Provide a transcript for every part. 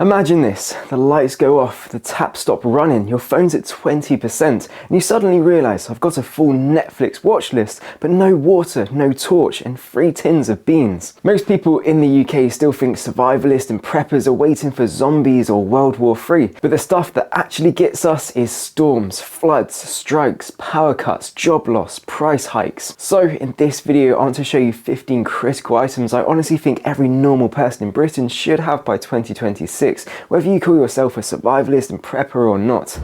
Imagine this, the lights go off, the taps stop running, your phone's at 20%, and you suddenly realise I've got a full Netflix watch list, but no water, no torch, and 3 tins of beans. Most people in the UK still think survivalists and preppers are waiting for zombies or World War III, but the stuff that actually gets us is storms, floods, strikes, power cuts, job loss, price hikes. So in this video I want to show you 15 critical items I honestly think every normal person in Britain should have by 2026, whether you call yourself a survivalist and prepper or not.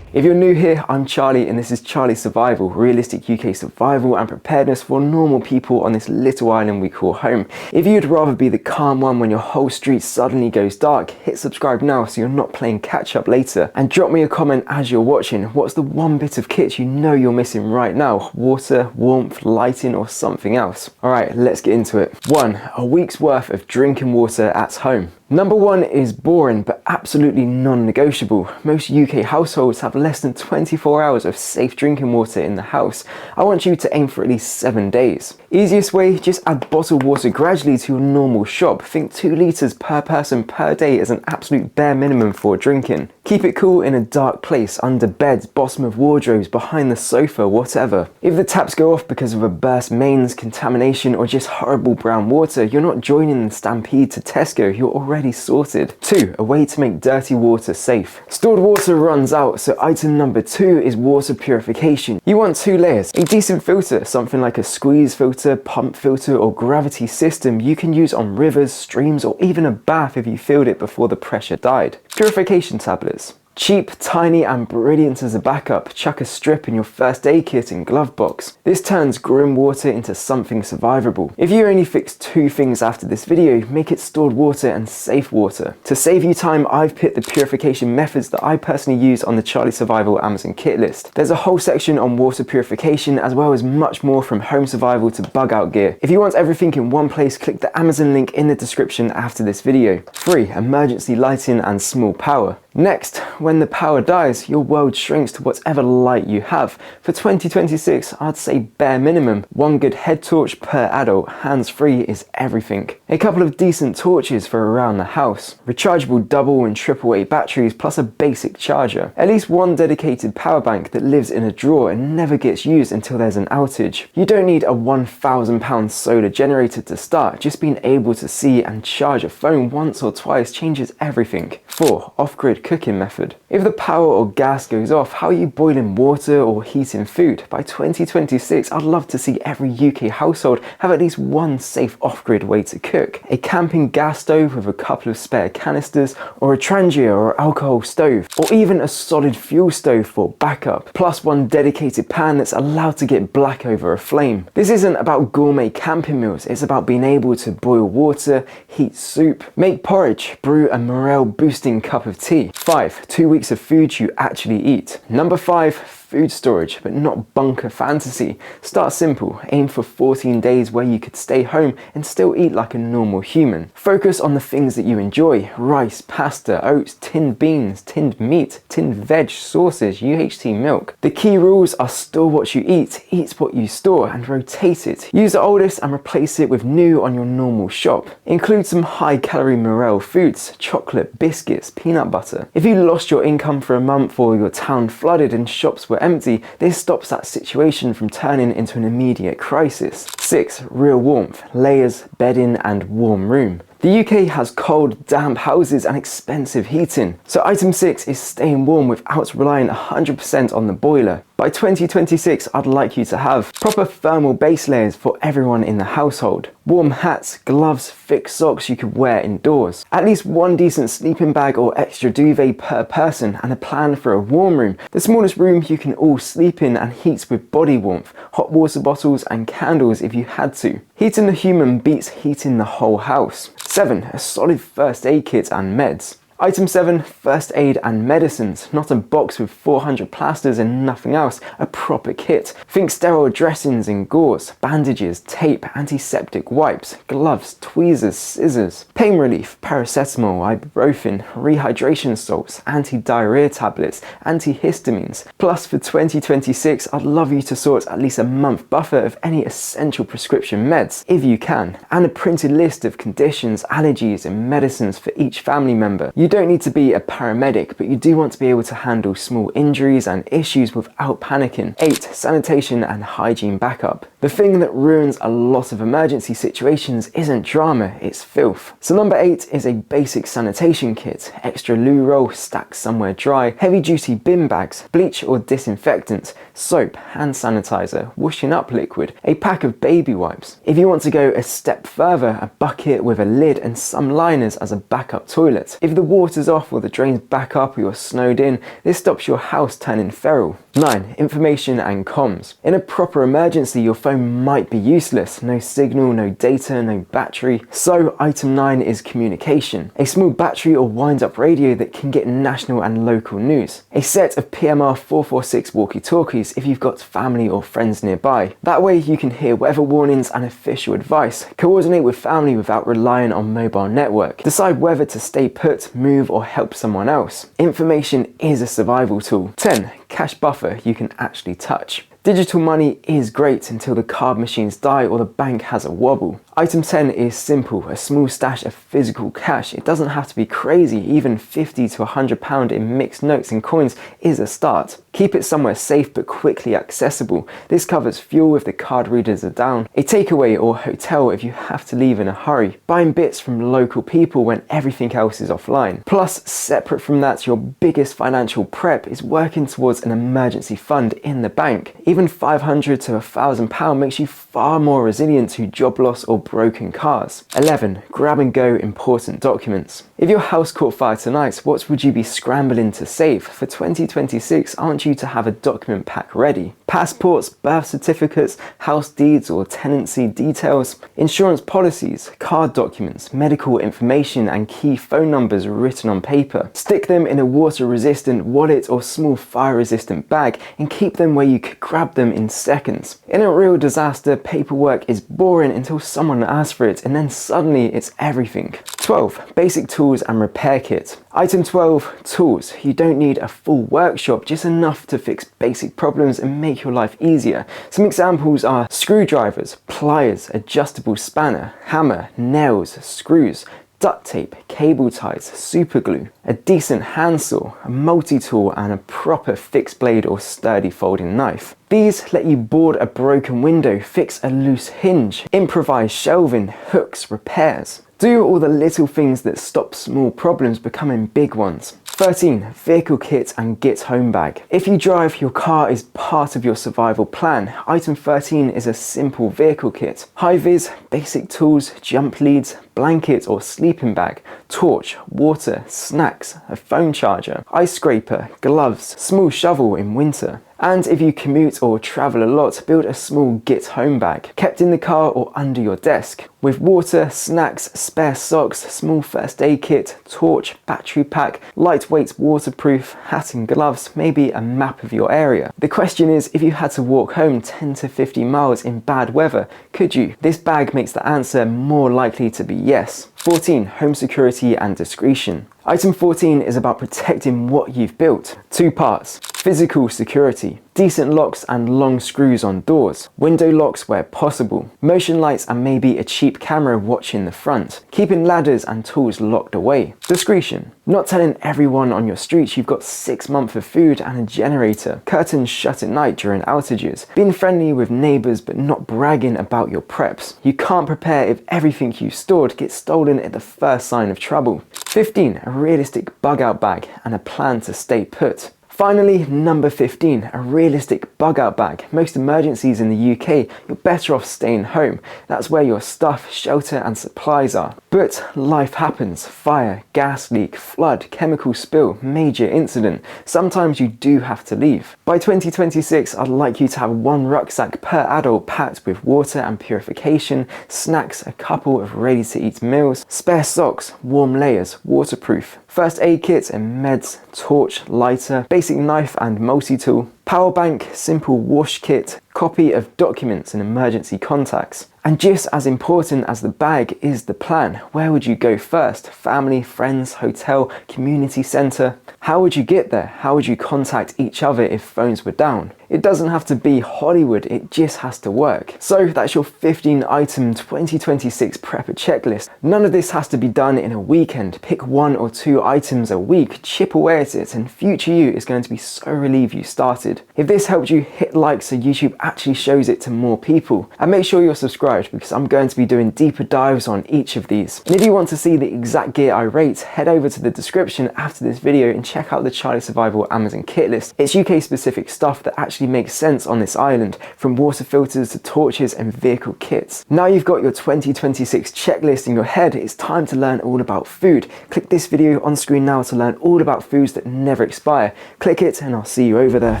If you're new here, I'm Charlie and this is Charlie's Survival, realistic UK survival and preparedness for normal people on this little island we call home. If you'd rather be the calm one when your whole street suddenly goes dark, hit subscribe now so you're not playing catch up later. And drop me a comment as you're watching. What's the one bit of kit you know you're missing right now? Water, warmth, lighting or something else? Alright, let's get into it. 1. A week's worth of drinking water at home. Number 1 is boring but absolutely non-negotiable. Most UK households have less than 24 hours of safe drinking water in the house. I want you to aim for at least 7 days. Easiest way, just add bottled water gradually to your normal shop. Think 2 litres per person per day as an absolute bare minimum for drinking. Keep it cool in a dark place, under beds, bottom of wardrobes, behind the sofa, whatever. If the taps go off because of a burst mains, contamination or just horrible brown water, you're not joining the stampede to Tesco, you're already sorted. 2. A way to make dirty water safe. Stored water runs out, so item number 2 is water purification. You want 2 layers. A decent filter, something like a squeeze filter, pump filter or gravity system you can use on rivers, streams or even a bath if you filled it before the pressure died. Purification tablets. Cheap, tiny and brilliant as a backup, chuck a strip in your first aid kit and glove box. This turns grim water into something survivable. If you only fix 2 things after this video, make it stored water and safe water. To save you time, I've picked the purification methods that I personally use on the Charlie Survival Amazon kit list. There's a whole section on water purification as well as much more from home survival to Bugout gear. If you want everything in one place, click the Amazon link in the description after this video. 3. Emergency lighting and small power. Next, when the power dies, your world shrinks to whatever light you have. For 2026, I'd say bare minimum. 1 good head torch per adult, hands-free is everything. A couple of decent torches for around the house. Rechargeable double and AAA batteries plus a basic charger. At least 1 dedicated power bank that lives in a drawer and never gets used until there's an outage. You don't need a £1,000 solar generator to start, just being able to see and charge a phone once or twice changes everything. 4. Off-grid cooking method. If the power or gas goes off, how are you boiling water or heating food? By 2026, I'd love to see every UK household have at least 1 safe off-grid way to cook. A camping gas stove with a couple of spare canisters, or a Trangia or alcohol stove, or even a solid fuel stove for backup, plus 1 dedicated pan that's allowed to get black over a flame. This isn't about gourmet camping meals, it's about being able to boil water, heat soup, make porridge, brew a morale boosting cup of tea. 5. 2 weeks of food you actually eat. Number 5. Food storage, but not bunker fantasy. Start simple, aim for 14 days where you could stay home and still eat like a normal human. Focus on the things that you enjoy: rice, pasta, oats, tinned beans, tinned meat, tinned veg, sauces, UHT milk. The key rules are store what you eat what you store, and rotate it. Use the oldest and replace it with new on your normal shop. Include some high calorie morale foods, chocolate, biscuits, peanut butter. If you lost your income for a month or your town flooded and shops were empty, this stops that situation from turning into an immediate crisis. 6. Real warmth, layers, bedding and warm room. The UK has cold, damp houses and expensive heating, so item 6 is staying warm without relying 100% on the boiler. By 2026, I'd like you to have proper thermal base layers for everyone in the household. Warm hats, gloves, thick socks you could wear indoors. At least 1 decent sleeping bag or extra duvet per person and a plan for a warm room. The smallest room you can all sleep in and heats with body warmth, hot water bottles and candles if you had to. Heating the human beats heating the whole house. 7. A solid first aid kit and meds. Item 7, first aid and medicines. Not a box with 400 plasters and nothing else, a proper kit. Think sterile dressings and gauze, bandages, tape, antiseptic wipes, gloves, tweezers, scissors, pain relief, paracetamol, ibuprofen, rehydration salts, anti-diarrhea tablets, antihistamines. Plus for 2026, I'd love you to sort at least a month buffer of any essential prescription meds, if you can, and a printed list of conditions, allergies and medicines for each family member. You don't need to be a paramedic, but you do want to be able to handle small injuries and issues without panicking. 8, sanitation and hygiene backup. The thing that ruins a lot of emergency situations isn't drama, it's filth. So number 8 is a basic sanitation kit. Extra loo roll stacked somewhere dry, heavy duty bin bags, bleach or disinfectant, soap, hand sanitizer, washing up liquid, a pack of baby wipes. If you want to go a step further, a bucket with a lid and some liners as a backup toilet. If the water's off or the drains back up or you're snowed in, this stops your house turning feral. 9, information and comms. In a proper emergency, your phone might be useless. No signal, no data, no battery. So item 9 is communication. A small battery or wind-up radio that can get national and local news. A set of PMR 446 walkie-talkies if you've got family or friends nearby. That way you can hear weather warnings and official advice. Coordinate with family without relying on mobile network. Decide whether to stay put, move or help someone else. Information is a survival tool. 10, cash buffer you can actually touch. Digital money is great until the card machines die or the bank has a wobble. Item 10 is simple, a small stash of physical cash. It doesn't have to be crazy, even £50 to £100 in mixed notes and coins is a start. Keep it somewhere safe but quickly accessible. This covers fuel if the card readers are down, a takeaway or hotel if you have to leave in a hurry, buying bits from local people when everything else is offline. Plus, separate from that, your biggest financial prep is working towards an emergency fund in the bank. Even £500 to £1,000 makes you far more resilient to job loss or broken cars. 11, grab and go important documents. If your house caught fire tonight, what would you be scrambling to save? For 2026, aren't you to have a document pack ready? Passports, birth certificates, house deeds or tenancy details, insurance policies, card documents, medical information and key phone numbers written on paper. Stick them in a water-resistant wallet or small fire-resistant bag and keep them where you could grab them in seconds. In a real disaster, paperwork is boring until someone asks for it and then suddenly it's everything. 12, basic tools and repair kit. Item 12, tools. You don't need a full workshop, just enough to fix basic problems and make your life easier. Some examples are screwdrivers, pliers, adjustable spanner, hammer, nails, screws, duct tape, cable ties, super glue, a decent handsaw, a multi-tool and a proper fixed blade or sturdy folding knife. These let you board a broken window, fix a loose hinge, improvise shelving, hooks, repairs. Do all the little things that stop small problems becoming big ones. 13, vehicle kit and get home bag. If you drive, your car is part of your survival plan. Item 13 is a simple vehicle kit. High-vis, basic tools, jump leads, blanket or sleeping bag, torch, water, snacks, a phone charger, ice scraper, gloves, small shovel in winter. And if you commute or travel a lot, build a small get home bag, kept in the car or under your desk, with water, snacks, spare socks, small first aid kit, torch, battery pack, lightweight waterproof, hat and gloves, maybe a map of your area. The question is, if you had to walk home 10 to 50 miles in bad weather, could you? This bag makes the answer more likely to be yes. 14, home security and discretion. Item 14 is about protecting what you've built. 2 parts. Physical security. Decent locks and long screws on doors. Window locks where possible. Motion lights and maybe a cheap camera watching the front. Keeping ladders and tools locked away. Discretion. Not telling everyone on your street you've got 6 months of food and a generator. Curtains shut at night during outages. Being friendly with neighbors but not bragging about your preps. You can't prepare if everything you stored gets stolen at the first sign of trouble. 15, a realistic bug out bag and a plan to stay put. Finally, number 15, a realistic bug-out bag. Most emergencies in the UK, you're better off staying home. That's where your stuff, shelter and supplies are. But life happens. Fire, gas leak, flood, chemical spill, major incident. Sometimes you do have to leave. By 2026, I'd like you to have one rucksack per adult packed with water and purification, snacks, a couple of ready-to-eat meals, spare socks, warm layers, waterproof, first aid kit and meds, torch, lighter, basic knife and multi-tool, power bank, simple wash kit, copy of documents and emergency contacts. And just as important as the bag is the plan. Where would you go first? Family, friends, hotel, community centre? How would you get there? How would you contact each other if phones were down? It doesn't have to be Hollywood, it just has to work. So that's your 15 item 2026 prepper checklist. None of this has to be done in a weekend. Pick 1 or 2 items a week, chip away at it, and future you is going to be so relieved you started. If this helped you, hit like so YouTube actually shows it to more people. And make sure you're subscribed because I'm going to be doing deeper dives on each of these. And if you want to see the exact gear I rate, head over to the description after this video and check out the Charlie Survival Amazon kit list. It's UK specific stuff that actually makes sense on this island, from water filters to torches and vehicle kits. Now you've got your 2026 checklist in your head, it's time to learn all about food. Click this video on screen now to learn all about foods that never expire. Click it and I'll see you over there.